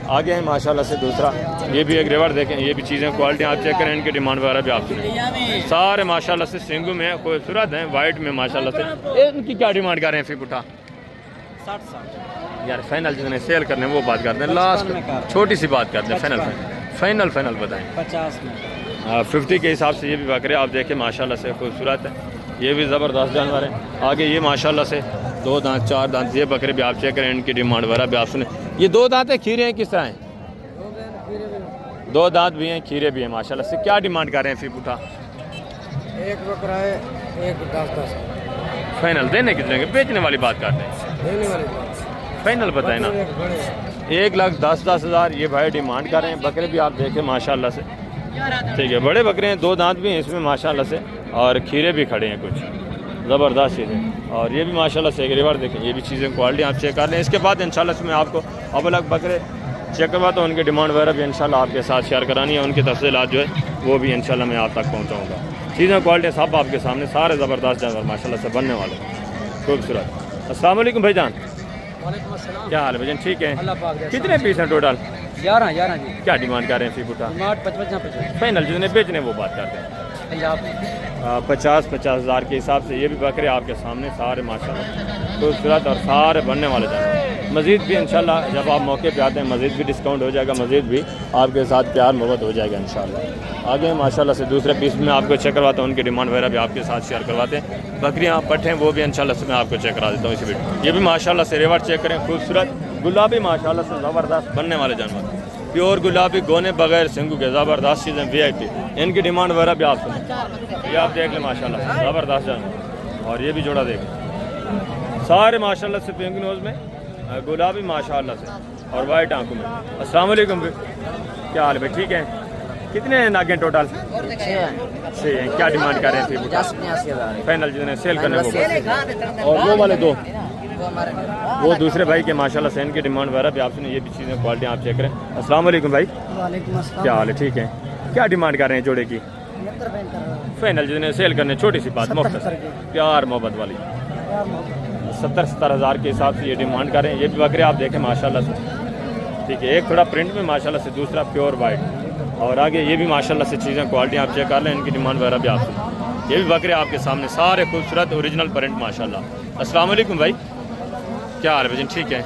आगे हैं माशाल्लाह से। दूसरा ये भी एक रेवर देखें, ये भी चीज़ें क्वालिटी आप चेक करें, इनकी डिमांड वगैरह भी आप सुनें। सारे माशाल्लाह से सिंगू में खूबसूरत हैं, वाइट में माशाल्लाह से। इनकी क्या डिमांड कर रहे हैं? फिर उठा 60 यार, फाइनल जितने सेल करने वो बात करते हैं, लास्ट छोटी सी बात करते हैं, फाइनल बताएं। 50 में। 50 के हिसाब से ये भी बकरे आप देखें माशाल्लाह से खूबसूरत है, ये भी ज़बरदस्त जानवर हैं। आगे ये माशाल्लाह से 2 दांत 4 दांत ये बकरे भी आप चेक करें, इनकी डिमांड वगैरह भी आप सुने। ये 2 दांत है, खीरे हैं, किस तरह हैं? 2 दांत भी हैं, खीरे भी हैं माशाल्लाह से। क्या डिमांड कर रहे हैं? फिर उठा एक बकरा है, एक 10 फाइनल देने कितने के? बेचने वाली बात करते हैं, देने वाली फाइनल बताए ना। 1,10,10 हज़ार ये भाई डिमांड कर रहे हैं। बकरे भी आप देखें माशाल्लाह से, ठीक है, बड़े बकरे हैं, 2 दांत भी हैं इसमें माशाल्लाह से, और खीरे भी खड़े हैं कुछ ज़बरदस्त चीज़ें। और ये भी माशाल्लाह से एक रिवर देखें, ये भी चीज़ें क्वालिटी आप चेक कर लें। इसके बाद इंशाल्लाह से मैं आपको अब अलग बकरे चेक करवाता हूँ, उनकी डिमांड वगैरह भी इंशाल्लाह आपके साथ शेयर करानी है, उनकी तफसीलात जो है वो भी इंशाल्लाह मैं आप तक पहुँचाऊँगा। चीज़ें क्वालिटी सब आपके सामने, सारे ज़बरदस्त जानवर माशाल्लाह से बनने वाले खूबसूरत। अस्सलाम वालेकुम भाईजान, क्या हाल है भाईजान? ठीक है। कितने पीस हैं टोटल? 11 जी। क्या डिमांड कर रहे हैं? फी बुटा 55 फाइनल जितने बेचने वो बात करते हैं। 50 हज़ार के हिसाब से ये भी बकरे आपके सामने सारे माशाल्लाह खूबसूरत और सारे बनने वाले जानवर। मज़ीद भी इंशाल्लाह जब आप मौके पे आते हैं मज़ीद भी डिस्काउंट हो जाएगा, मज़ीद भी आपके साथ प्यार मोहब्बत हो जाएगा इंशाल्लाह। आगे माशाल्लाह से दूसरे पीस में आपको चेक करवाता हूँ, उनकी डिमांड वगैरह भी आपके साथ शेयर करवाते हैं। बकरियाँ पट्टे हैं वो भी इंशाल्लाह से मैं आपको चेक करा देता हूँ इसी वीडियो। ये भी माशाल्लाह से रेवर चेक करें, खूबसूरत गुलाबी माशाल्लाह से ज़बरदस्त बनने वाले जानवर, प्योर गुलाबी गोने बगैर सिंगू के ज़बरदस्त चीज़ें VIP। इनकी डिमांड वगैरह भी आप सुनें, ये आप देख लें माशाल्लाह ज़बरदस्त जानवर। और ये भी जोड़ा देखें, सारे माशाल्लाह से पिंक नोज़ में गुलाबी माशाल्लाह से और वाइट आंखों में। अस्सलाम वालेकुम, क्या हाल है भाई? ठीक है। कितने नागे टोटल? 6 हैं। क्या डिमांड कर रहे हैं? 85,000 फाइनल जितने सेल करने वो, और वो वाले 2 वो दूसरे भाई के माशाल्लाह से इनकी डिमांड वगैरह भी आपने ये भी चीज़ें क्वालिटी आप चेक करें। अस्सलाम वालेकुम भाई, वालेकुम अस्सलाम। क्या हाल है? ठीक है। क्या डिमांड कर रहे हैं जोड़े की? फाइनल जितने सेल करने, छोटी सी बात, मुफ्त प्यार मोहब्बत वाली 70-70 हज़ार के हिसाब से ये डिमांड कर रहे हैं। ये भी बकरे आप देखें माशाल्लाह से ठीक है, एक थोड़ा प्रिंट में माशाल्लाह से, दूसरा प्योर वाइट। और आगे ये भी माशाल्लाह से चीज़ें क्वालिटी आप चेक कर लें, इनकी डिमांड वगैरह भी आप सुनें। ये भी बकरे आपके सामने सारे खूबसूरत ओरिजिनल प्रिंट माशाल्लाह। अस्सलाम वालेकुम भाई, क्या हाल है भाई? ठीक है,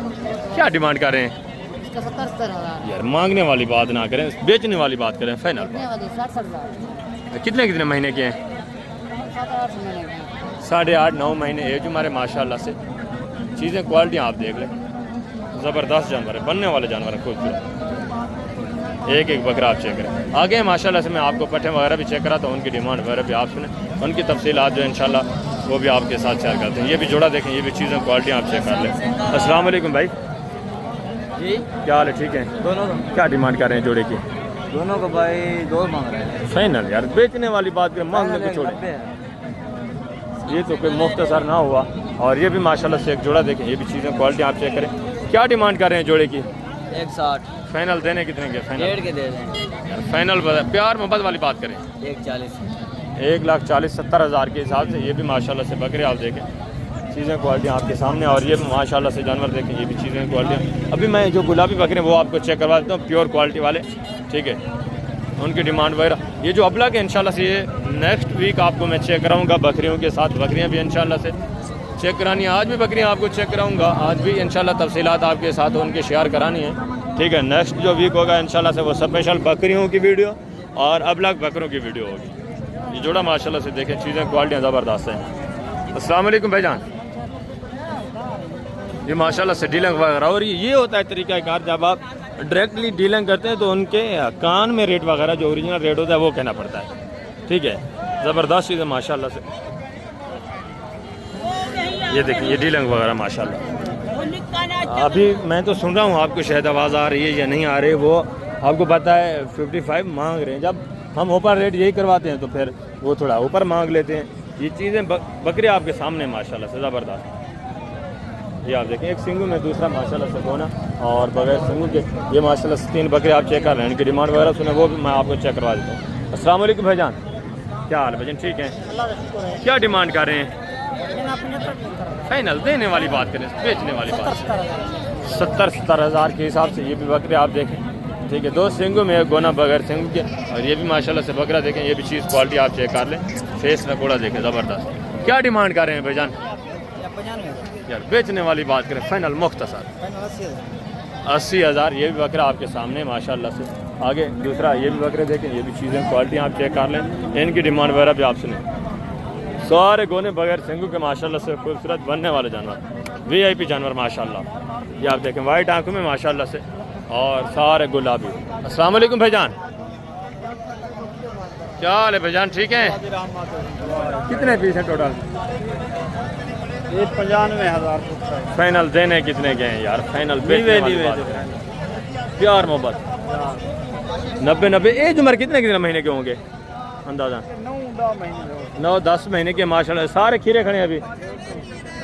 क्या डिमांड कर रहे हैं? इसका 70-70 यार मांगने वाली बात ना करें, बेचने वाली बात करें। फाइनल 60-70 कितने महीने के हैं? 8.5-9 महीने एज हमारे माशाल्लाह से। चीज़ें क्वालिटी आप देख लें, ज़बरदस्त जानवर है, बनने वाले जानवर है, खूबसूरत। एक एक बकरा आप चेक करें। आगे माशाल्लाह से मैं आपको पट्टे वगैरह भी चेक करा, तो उनकी डिमांड वगैरह भी आप सुने, उनकी तफसीलात जो इंशाल्लाह वो भी आपके साथ शेयर करते हैं। ये भी जोड़ा देखें, ये भी चीज़ें क्वालिटी आप चेक कर लें। अस्सलाम वालेकुम भाई, जी क्या हाल है? ठीक है, दोनों क्या डिमांड कर रहे हैं जोड़े की? दोनों को भाई 2 मांग रहे हैं। फाइनल यार, बेचने वाली बात करें, मांगने को छोड़े, ये तो कोई मुख्तसर ना हुआ। और ये भी माशाल्लाह से एक जोड़ा देखें, ये भी चीज़ें क्वालिटी आप चेक करें। क्या डिमांड कर रहे हैं जोड़े की? 160 फाइनल देने कितने के? फाइनल 1.5 के दे दें। यार फाइनल प्यार मोहब्बत वाली बात करें। 140 1,40,70,000 के हिसाब से ये भी माशाल्लाह से बकरे आप देखें, चीज़ें क्वालिटी आपके सामने। और ये माशाल्लाह से जानवर देखें, ये भी चीज़ें क्वालिटी। अभी मैं जो गुलाबी बकरे वो आपको चेक करवा देता हूँ, प्योर क्वालिटी वाले, ठीक है, उनकी डिमांड वगैरह। ये जो अबला के इंशाल्लाह से ये नेक्स्ट वीक आपको मैं चेक कराऊंगा बकरियों के साथ। बकरियां भी इंशाल्लाह से चेक करानी है, आज भी बकरियां आपको चेक कराऊंगा, आज भी इंशाल्लाह तफसीलात आपके साथ उनकी शेयर करानी है, ठीक है। नेक्स्ट जो वीक होगा इंशाल्लाह से वो स्पेशल बकरियों की वीडियो और अबला बकरों की वीडियो होगी। ये जोड़ा माशाल्लाह से देखें, चीज़ें क्वालिटियाँ ज़बरदस्त हैं। अस्सलाम वालेकुम भाईजान, ये माशाल्लाह से डीलिंग वगैरह। और ये होता है तरीक़ाकार, जब आप डायरेक्टली डीलिंग करते हैं तो उनके कान में रेट वगैरह जो ओरिजिनल रेट होता है वो कहना पड़ता है, ठीक है। ज़बरदस्त चीज़ है माशाल्लाह से। ये देखिए, ये डीलिंग वगैरह माशाल्लाह। अभी मैं तो सुन रहा हूँ आपको शायद आवाज़ आ रही है या नहीं आ रही, वो आपको पता है 55 मांग रहे हैं। जब हम ऊपर रेट यही करवाते हैं तो फिर वो थोड़ा ऊपर मांग लेते हैं। ये चीज़ें बकरे आपके सामने माशाल्लाह से ज़बरदस्त। ये आप देखें, एक सिंगू में, दूसरा माशाल्लाह से बोना, और बगैर सिंगू के ये माशाल्लाह से 3 बकरे आप चेक कर रहे हैं। इनकी डिमांड वगैरह सुने, वो भी मैं आपको चेक करवा देता हूँ। अस्सलाम वालेकुम भाईजान, क्या हाल है भाईजान? ठीक है, क्या डिमांड कर रहे हैं? फाइनल देने वाली बात करें, बेचने वाली बात, 70-70,000 के हिसाब से ये भी बकरे आप देखें, ठीक है। 2 सिंगू में, एक गोना बगैर सिंगू के। और ये भी माशाल्लाह से बकरा देखें, ये भी चीज़ क्वालिटी आप चेक कर लें, फेस नकोड़ा देखें, ज़बरदस्त। क्या डिमांड कर रहे हैं भाईजान? यार बेचने वाली बात करें, फाइनल मुख्तसर 80,000। ये भी बकरा आपके सामने माशाल्लाह से। आगे दूसरा ये भी बकरे देखें, ये भी चीज़ें क्वालिटी आप चेक कर लें, इनकी डिमांड वगैरह भी आप सुने। सारे गोने बगैर सिंगू के माशाल्लाह से खूबसूरत बनने वाले जानवर, VIP जानवर माशाल्लाह। ये आप देखें, वाइट आंखों में माशाल्लाह से, और सारे गुलाबी। अस्सलाम वालेकुम भाईजान, क्या हाल है भाईजान? ठीक है, कितने पीस हैं टोटल? 95,000 फाइनल देने कितने के हैं यार? फाइनल प्यार मोहब्बत 90 एज उम्र कितने महीने के होंगे अंदाजा? 9-10 महीने के माशाल्लाह। सारे खीरे खड़े हैं अभी,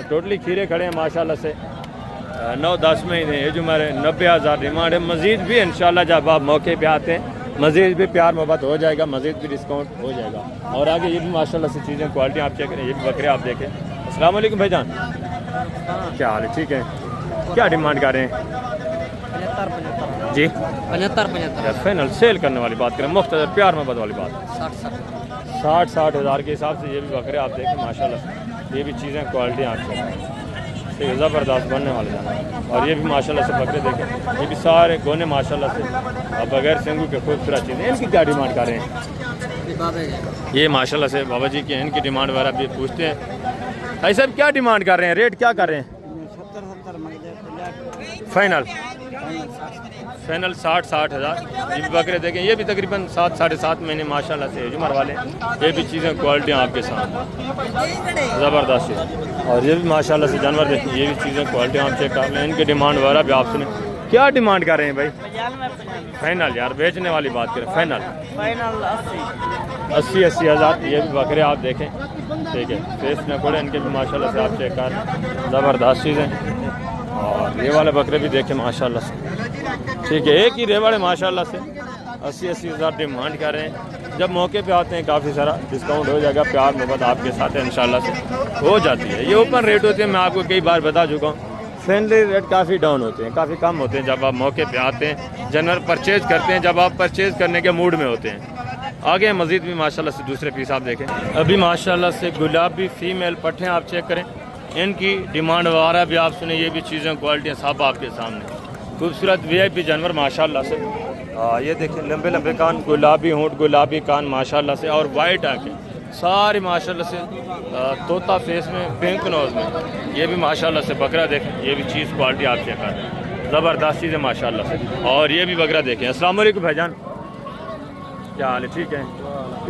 टोटली खीरे खड़े हैं माशाल्लाह से। 9-10 महीने एज उम्र है, 90,000 डिमांड है। मज़ीद भी इंशाल्लाह जब आप मौके पे आते हैं मज़ीद भी प्यार मोहब्बत हो जाएगा, मज़ीद भी डिस्काउंट हो जाएगा। और आगे ये भी माशाल्लाह से चीज़ें क्वालिटी आप चेक करें, ये भी बकरे आप देखें। अस्सलाम वालेकुम भाईजान, क्या हाल है? ठीक है, क्या डिमांड कर रहे हैं? 75 जी 75 यार फाइनल सेल करने वाली बात करें, मुख्तसर प्यार मोहब्बत वाली बात, 60,000 के हिसाब से ये भी बकरे आप देखें माशाल्लाह। ये भी चीज़ें क्वालिटी आप चेक, ठीक है, ज़बरदस्त बनने वाले जानवर। और ये भी माशाल्लाह से बकरे देखें, ये भी सारे गोने माशाल्लाह से और बगैर सिंगू के खूबसूरत चीज़ें। इनकी क्या डिमांड कर रहे हैं? ये माशाल्लाह से बाबा जी की, इनकी डिमांड वगैरह भी पूछते हैं। भाई साहब क्या डिमांड कर रहे हैं, रेट क्या कर रहे हैं? 70 फाइनल 60,000। ये बकरे देखें, ये भी तकरीबन 7-7.5 महीने माशाल्लाह से उम्र वाले। ये भी चीज़ें क्वालिटी आपके सामने ज़बरदस्त है। और ये भी माशाल्लाह से जानवर देखें, ये भी चीज़ें क्वालिटी आप चेक कर लें, इनकी डिमांड वगैरह भी आप सुने। क्या डिमांड कर रहे हैं भाई? फाइनल यार बेचने वाली बात करें, फाइनल 80,000। ये भी बकरे आप देखें, ठीक है, फेस में कोड़े इनके भी माशाल्लाह से आप चेक कर, ज़बरदस्त चीज़ें। और ये वाले बकरे भी देखें माशाल्लाह से, ठीक है, एक ही रेवाड़े माशाल्लाह से 80,000 डिमांड कर रहे हैं। जब मौके पे आते हैं काफ़ी सारा डिस्काउंट हो जाएगा, प्यार मोहब्बत आपके साथ है इंशाल्लाह से हो जाती है। ये ओपन रेट होते हैं, मैं आपको कई बार बता चुका हूँ। फैमिली रेट काफ़ी डाउन होते हैं, काफ़ी कम होते हैं जब आप मौके पे आते हैं, जानवर परचेज करते हैं, जब आप परचेज करने के मूड में होते हैं। आगे मज़ीद भी माशाल्लाह से दूसरे पीस आप देखें। अभी माशाल्लाह से गुलाबी फ़ीमेल पट्टे आप चेक करें, इनकी डिमांड वगैरह भी आप सुने, ये भी चीज़ें क्वालिटियाँ सब आपके सामने। खूबसूरत VIP जानवर माशाल्लाह से। ये देखें लंबे लंबे कान, गुलाबी होंठ, गुलाबी कान माशाल्लाह से, और वाइट आँखें सारे माशाल्लाह से, तोता फेस में, पिंक नोज में। ये भी माशाल्लाह से बकरा देखें, ये भी चीज़ क्वालिटी आप चेक कर रहे हैं, ज़बरदस्त चीज़ है माशाल्लाह से। और ये भी बकरा देखें। अस्सलाम वालेकुम भाईजान, क्या हाल है? ठीक है।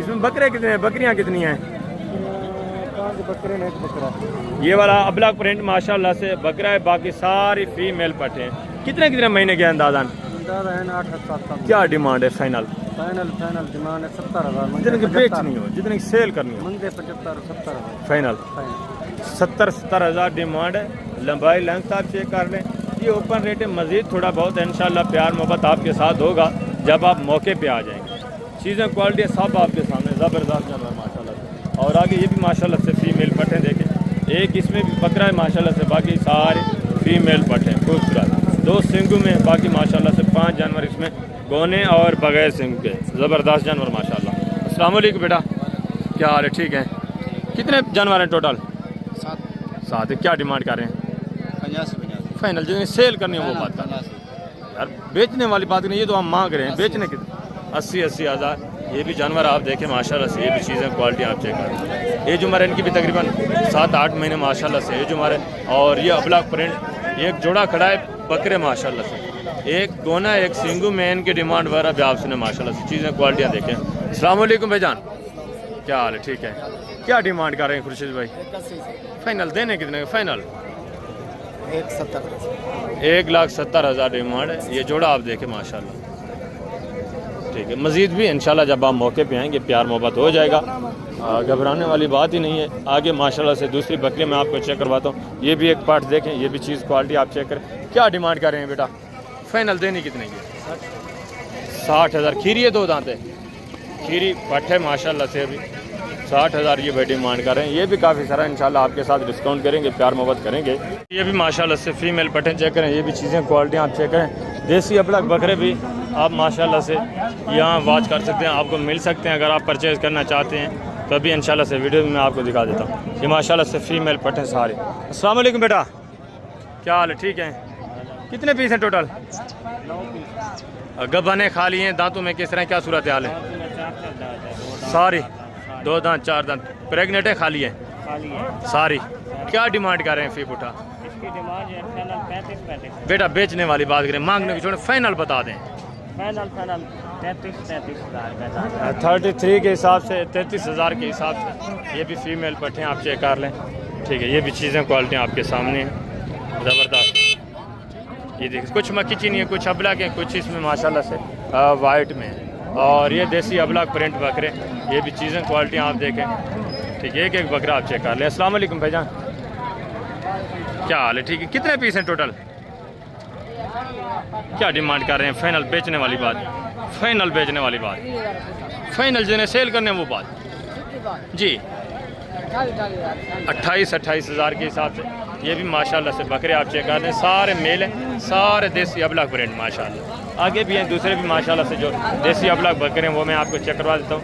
इसमें बकरे कितने हैं, बकरियाँ कितनी हैं? 5 बकरे ने 1 बकरा। ये वाला अबलग प्रिंट माशाल्लाह से बकरा है, बाकी सारी फीमेल पट्टे हैं। कितने कितने महीने के अंदाज़न? अंदाजा है 8-7 क्या डिमांड है फाइनल? फाइनल डिमांड है 70,000। जितने की बेचनी हो, जितने की सेल करनी हो, मंदे 75-70,000 फाइनल फाइनल। 70-70,000 डिमांड है। लंबाई लेंथ आप चेक कर लें, ये ओपन रेट है। मज़ीद थोड़ा बहुत इंशाल्लाह प्यार मोहब्बत आपके साथ होगा जब आप मौके पे आ जाएंगे। चीज़ें क्वालिटी सब आपके सामने, ज़बरदस्त जानवर माशाल्लाह से। और आगे ये भी माशाल्लाह से फीमेल पट्टे देखें, एक इसमें भी बकरा है माशाल्लाह से, बाकी सारे फीमेल पट्टे हैं खूबसूरत। 2 सिंगों में, बाकी माशाल्लाह से 5 जानवर इसमें गोने और बगैर सिंग के, ज़बरदस्त जानवर माशाल्लाह। अस्सलाम वालेकुम बेटा, क्या हाल है? ठीक है। कितने जानवर हैं टोटल? 7 है। क्या डिमांड कर रहे हैं? 50 फाइनल जितनी सेल करनी है वो बात कर यार, बेचने वाली बात नहीं, ये तो हम मांग रहे हैं। बेचने के 80-80 हज़ार। ये भी जानवर आप देखें माशाल्लाह से, ये भी चीज़ें क्वालिटी आप चेक करें। एज उम्र इनकी भी तकरीबन 7-8 महीने माशाल्लाह से एज उम्र है। और ये अबलग प्रिंट, एक जोड़ा खड़ा है बकरे माशाल्लाह से, एक गोना एक सिंगू में। इनकी डिमांड वगैरह भी आप सुने माशाल्लाह से, चीज़ें क्वालिटियाँ देखें। अस्सलाम वालेकुम भाईजान, क्या हाल है? ठीक है। क्या डिमांड कर रहे हैं खुर्शीद भाई? 81 फाइनल देने कितने का? फाइनल 170। 1,70,000 डिमांड है। ये जोड़ा आप देखें माशाल्लाह, ठीक है। मज़ीद भी इंशाल्लाह जब आप मौके पे आएंगे प्यार मोहब्बत हो जाएगा, घबराने वाली बात ही नहीं है। आगे माशाल्लाह से दूसरी बकरी मैं आपको चेक करवाता हूँ। ये भी एक पार्ट देखें, ये भी चीज़ क्वालिटी आप चेक करें। क्या डिमांड कर रहे हैं बेटा? फाइनल देनी कितने की? 60,000। खीरी है 2 दांत है, खीरी पट है माशाल्लाह से। अभी 60,000 ये भाई डिमांड कर रहे हैं। ये भी काफ़ी सारा इंशाल्लाह आपके साथ डिस्काउंट करेंगे, प्यार मोहब्बत करेंगे। ये भी माशाल्लाह से फीमेल पटें चेक करें, ये भी चीज़ें क्वालिटी आप चेक करें। देसी अबलग बकरे भी आप माशाल्लाह से यहाँ वॉच कर सकते हैं, आपको मिल सकते हैं। अगर आप परचेज़ करना चाहते हैं तो अभी इंशाल्लाह से वीडियो में मैं आपको दिखा देता हूँ। ये माशाल्लाह से फीमेल पटें सारे। अस्सलाम वालेकुम बेटा, क्या हाल है? ठीक है। कितने पीस हैं टोटल? 9 पीस। गबने खाली हैं, दांतों में किस तरह क्या सूरत हाल है? सारी 2 दांत 4 दांत प्रेगनेंट है, खाली है सारी। क्या डिमांड कर रहे हैं फी पुठा? इसकी डिमांड है फाइनल 35 बेटा बेचने वाली बात करें, मांगने की छोड़े, फाइनल बता दें। फाइनल 33,000 का। 33 के हिसाब से, 33,000 के हिसाब से। ये भी फीमेल पट्टे आप चेक कर लें, ठीक है। ये भी चीज़ें क्वालिटी आपके सामने हैं, ज़बरदस्त। ये देखिए कुछ मक्की चीनी है, कुछ अबलग है, कुछ इसमें माशाल्लाह से वाइट में है। और ये देसी अबलग प्रिंट बकरे, ये भी चीज़ें क्वालिटी आप देखें, ठीक है। एक बकरा आप चेक कर लें। अस्सलाम वालेकुम भाईजान, क्या हाल है? ठीक है। कितने पीस हैं टोटल? क्या डिमांड कर रहे हैं? फाइनल बेचने वाली बात, फाइनल बेचने वाली बात, फाइनल जिन्हें सेल करने वो बात जी। 28,000 के हिसाब से। ये भी माशाल्लाह से बकरे आप चेक कर लें, सारे मेल हैं, सारे देसी अबलग प्रिंट माशाल्लाह। आगे भी हैं दूसरे भी माशाल्लाह से जो देसी अबलग बकरे हैं वो मैं आपको चेक करवा देता हूँ।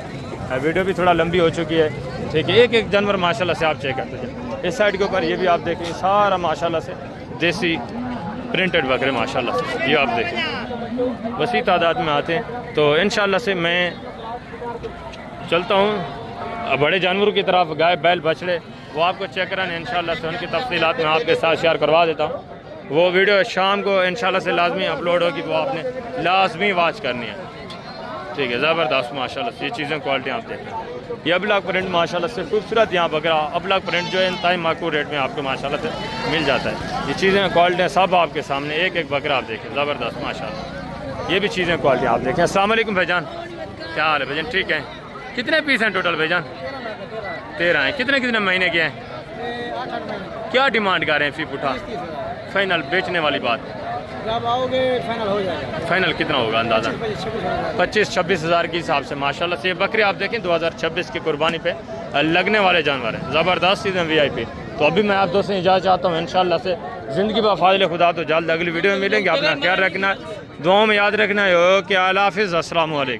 वीडियो भी थोड़ा लंबी हो चुकी है, ठीक है। एक एक जानवर माशाल्लाह से आप चेक करते जाए। इस साइड के ऊपर ये भी आप देखें, सारा माशाल्लाह से देसी प्रिंटेड बकरे माशाल्लाह से, ये आप देखें वसी तादाद में आते हैं। तो इंशाल्लाह से मैं चलता हूँ बड़े जानवरों की तरफ, गाय बैल बछड़े वो आपको चेक कराने इंशाल्लाह से उनकी तफसीलात मैं आपके साथ शेयर करवा देता हूँ। वो वीडियो शाम को इंशाल्लाह से लाजमी अपलोड होगी, वो आपने लाजमी वॉच करनी है, ठीक है। ज़बरदस्त माशाल्लाह से ये चीज़ें क्वालिटी आप देखें। ये अबलग प्रिंट माशाल्लाह से खूबसूरत यहाँ बकरा अबलग प्रिंट जो है इंतहाई माकूल रेट में आपको माशाल्लाह से मिल जाता है। ये चीज़ें क्वालिटी सब आपके सामने, एक एक बकरा आप देखें, ज़बरदस्त माशाल्लाह। ये भी चीज़ें क्वालिटी आप देखें। अस्सलाम वालेकुम भाईजान, क्या हाल है भाईजान? ठीक है। कितने पीस हैं टोटल भाईजान? 13 हैं। कितने कितने महीने के हैं? 8 महीने। क्या डिमांड कर रहे हैं फी पुठा? फाइनल बेचने वाली बात, जब आओगे फाइनल हो जाएगा। फाइनल कितना होगा अंदाज़ा? 25-26 हज़ार के हिसाब से माशाल्लाह से। ये बकरे आप देखें 2026 की कुर्बानी पे लगने वाले जानवर हैं, ज़बरदस्त सीज़न VIP। तो अभी मैं आप दोस्तों इजाज़त चाहता हूँ, इंशाल्लाह से ज़िंदगी बफाजिल खुदा तो जल्द अगली वीडियो में मिलेंगे। अपना ख्याल रखना, दुआओं में याद रखना। ओके, अल्लाह हाफिज़, अस्सलाम वालेकुम।